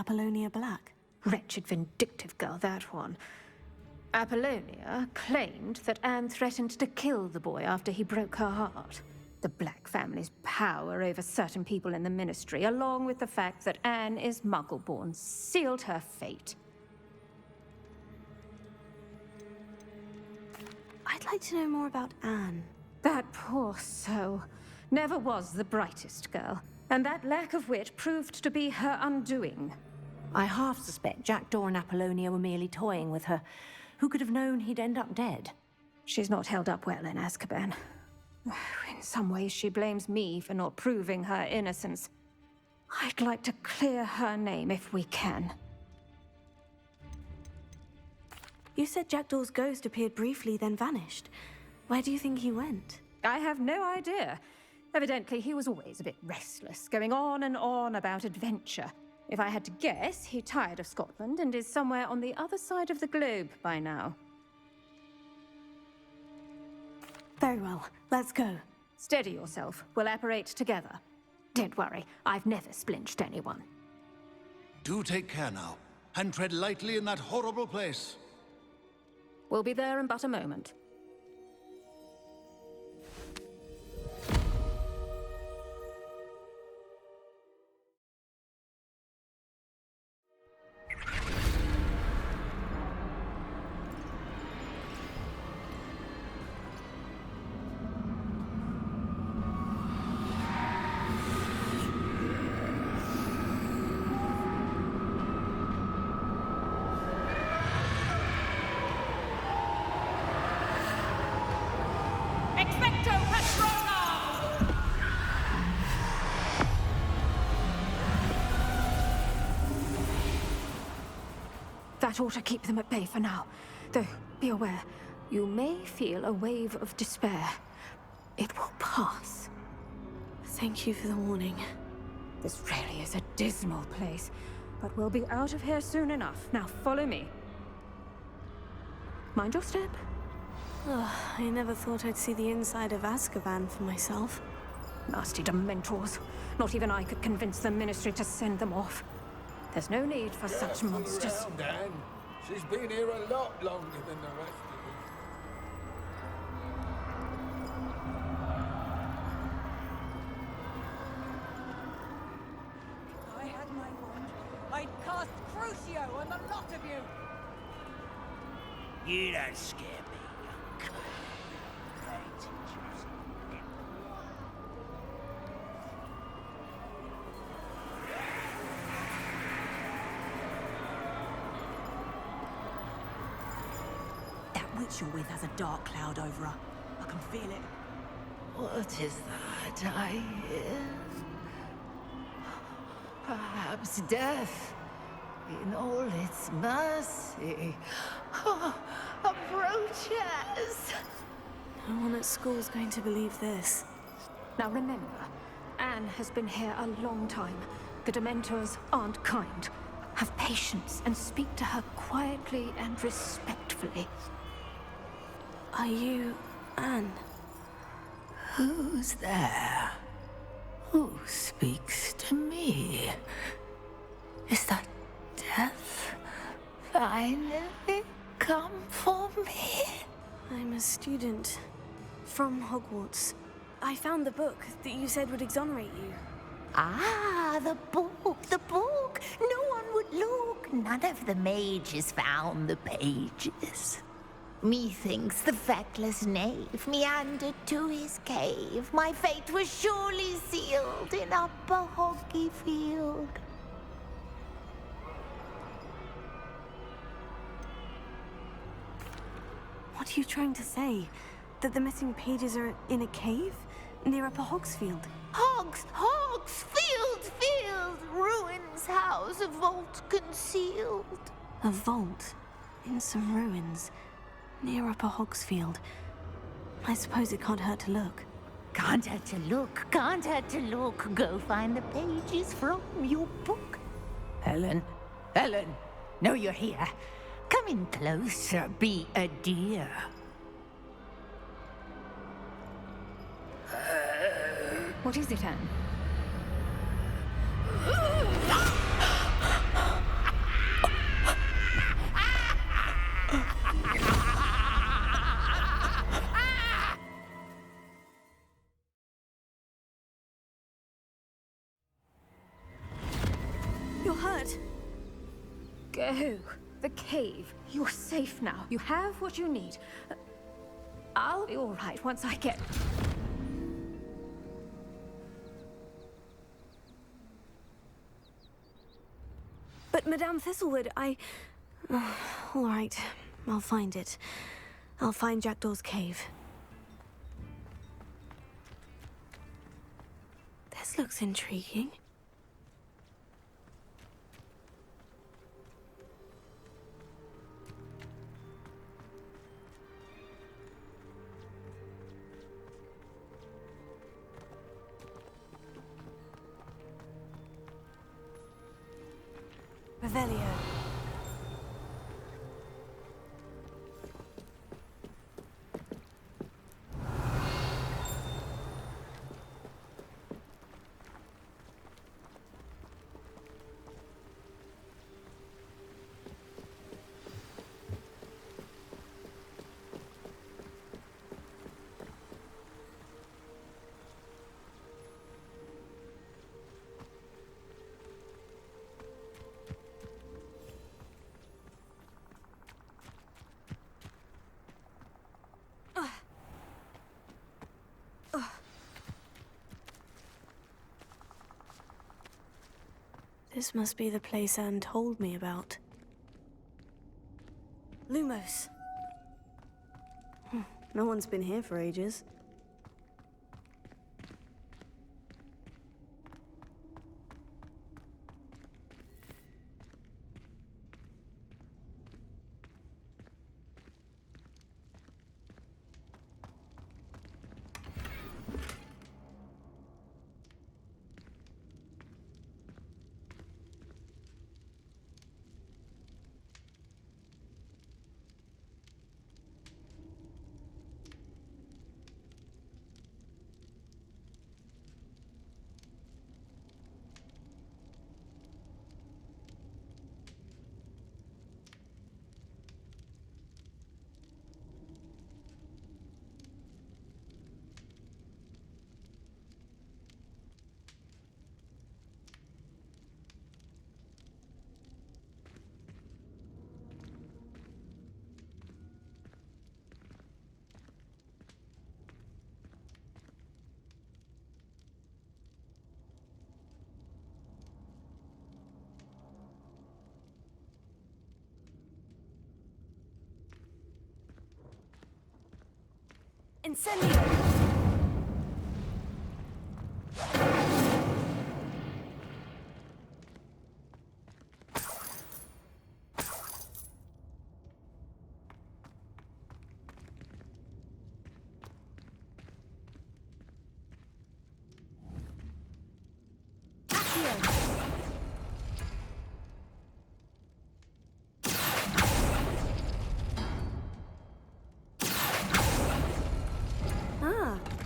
Apollonia Black? Wretched, vindictive girl, that one. Apollonia claimed that Anne threatened to kill the boy after he broke her heart. The Black family's power over certain people in the Ministry, along with the fact that Anne is Muggle-born, sealed her fate. I'd like to know more about Anne. That poor soul never was the brightest girl, and that lack of wit proved to be her undoing. I half suspect Jackdaw and Apollonia were merely toying with her. Who could have known he'd end up dead? She's not held up well in Azkaban. In some ways, she blames me for not proving her innocence. I'd like to clear her name if we can. You said Jackdaw's ghost appeared briefly, then vanished. Where do you think he went? I have no idea. Evidently, he was always a bit restless, going on and on about adventure. If I had to guess, he tired of Scotland and is somewhere on the other side of the globe by now. Very well, let's go. Steady yourself. We'll apparate together. Don't worry, I've never splinched anyone. Do take care now, and tread lightly in that horrible place. We'll be there in but a moment. That ought to keep them at bay for now. Though, be aware, you may feel a wave of despair. It will pass. Thank you for the warning. This really is a dismal place, but we'll be out of here soon enough. Now follow me. Mind your step. Ugh, I never thought I'd see the inside of Azkaban for myself. Nasty Dementors. Not even I could convince the Ministry to send them off. There's no need for such monsters. Around, Anne. She's been here a lot longer than the rest of us. If I had my wand, I'd cast Crucio on the lot of you! You don't scare me, young cunt. I teach you something. That witch you're with has a dark cloud over her. I can feel it. What is that I hear? Perhaps death, in all its mercy, approaches. No one at school's going to believe this. Now remember, Anne has been here a long time. The Dementors aren't kind. Have patience and speak to her quietly and respectfully. Are you Anne? Who's there? Who speaks to me? Is that death finally come for me? I'm a student from Hogwarts. I found the book that you said would exonerate you. Ah, the book, the book. No one would look. None of the mages found the pages. Methinks the feckless knave meandered to his cave. My fate was surely sealed in Upper Hoggyfield. What are you trying to say? That the missing pages are in a cave? Near Upper Hogsfield? Field, ruins house, a vault concealed. A vault? In some ruins? Near Upper Hogsfield? I suppose it can't hurt to look. Can't hurt to look. Go find the pages from your book. Helen, know you're here. Come in closer, be a dear. What is it, Anne? The cave. You're safe now. You have what you need. I'll be all right once I get... But Madame Thistlewood, all right, I'll find it. I'll find Jackdaw's cave. This looks intriguing. Revelio. This must be the place Anne told me about. Lumos. No one's been here for ages. Incendio!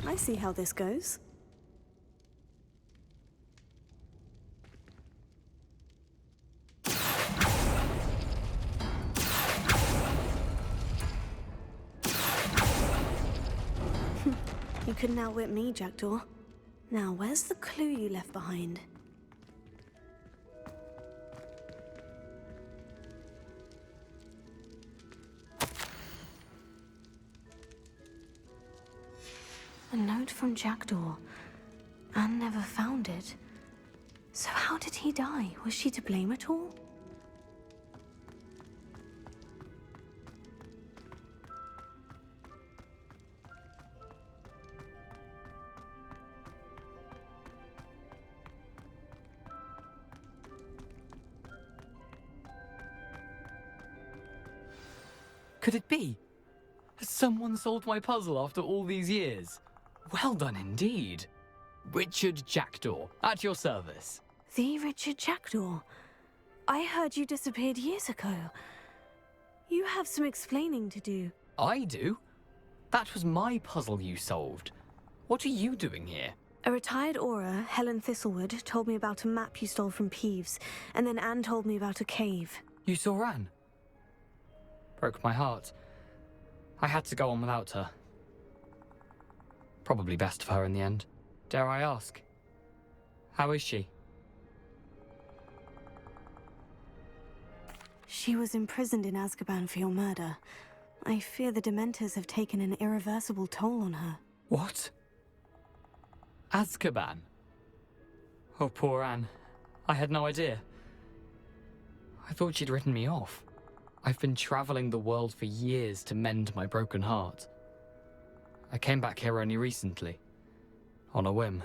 I see how this goes. You couldn't outwit me, Jackdaw. Now, where's the clue you left behind? A note from Jackdaw. Anne never found it. So how did he die? Was she to blame at all? Could it be? Has someone solved my puzzle after all these years? Well done indeed. Richard Jackdaw, at your service. The Richard Jackdaw? I heard you disappeared years ago. You have some explaining to do. I do? That was my puzzle you solved. What are you doing here? A retired Aura, Helen Thistlewood, told me about a map you stole from Peeves, and then Anne told me about a cave. You saw Anne? Broke my heart. I had to go on without her. Probably best for her in the end. Dare I ask? How is she? She was imprisoned in Azkaban for your murder. I fear the Dementors have taken an irreversible toll on her. What? Azkaban? Oh, poor Anne. I had no idea. I thought she'd written me off. I've been traveling the world for years to mend my broken heart. I came back here only recently, on a whim.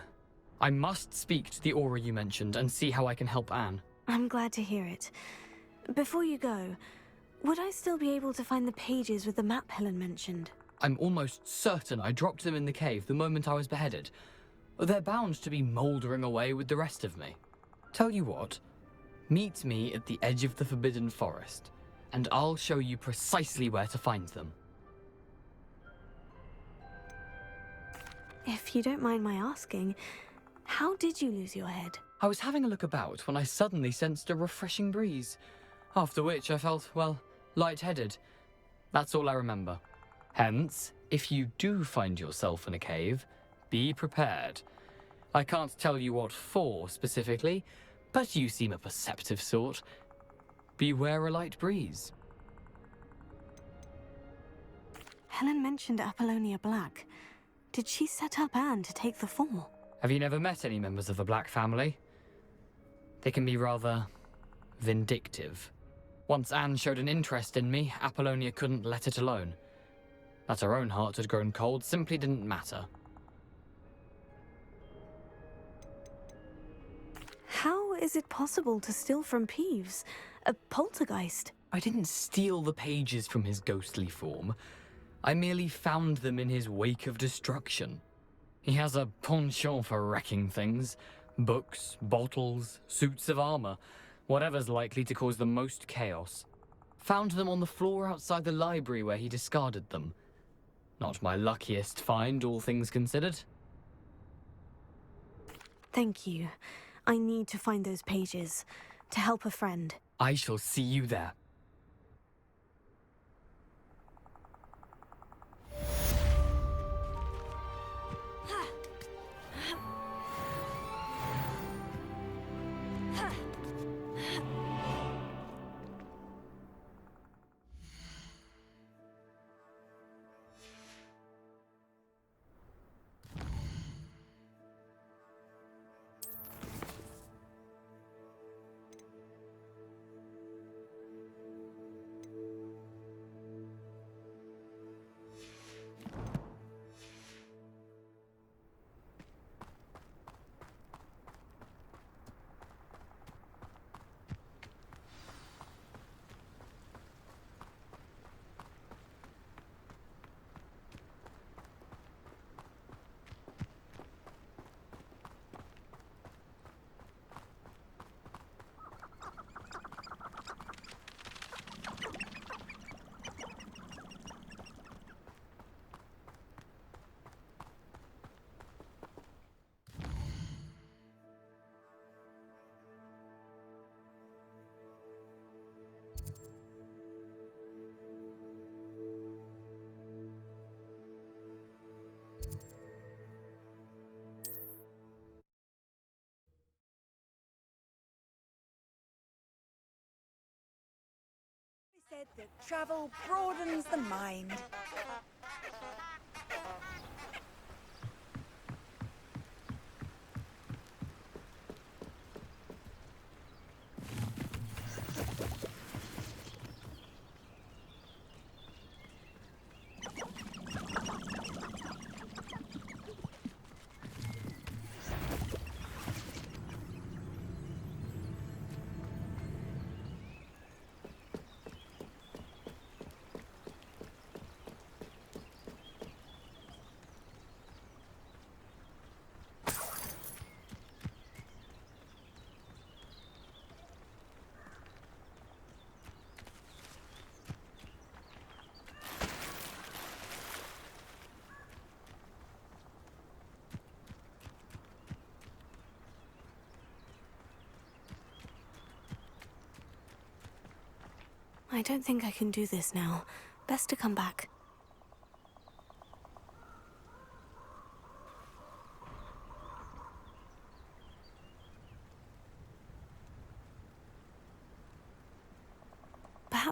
I must speak to the Aura you mentioned and see how I can help Anne. I'm glad to hear it. Before you go, would I still be able to find the pages with the map Helen mentioned? I'm almost certain I dropped them in the cave the moment I was beheaded. They're bound to be mouldering away with the rest of me. Tell you what, meet me at the edge of the Forbidden Forest, and I'll show you precisely where to find them. If you don't mind my asking, how did you lose your head? I was having a look about when I suddenly sensed a refreshing breeze, after which I felt, well, lightheaded. That's all I remember. Hence, if you do find yourself in a cave, be prepared. I can't tell you what for specifically, but you seem a perceptive sort. Beware a light breeze. Helen mentioned Apollonia Black. Did she set up Anne to take the fall? Have you never met any members of the Black family? They can be rather vindictive. Once Anne showed an interest in me, Apollonia couldn't let it alone. That her own heart had grown cold simply didn't matter. How is it possible to steal from Peeves? A poltergeist? I didn't steal the pages from his ghostly form. I merely found them in his wake of destruction. He has a penchant for wrecking things. Books, bottles, suits of armor, whatever's likely to cause the most chaos. Found them on the floor outside the library where he discarded them. Not my luckiest find, all things considered. Thank you. I need to find those pages to help a friend. I shall see you there. Said that travel broadens the mind. I don't think I can do this now. Best to come back.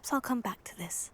Perhaps I'll come back to this.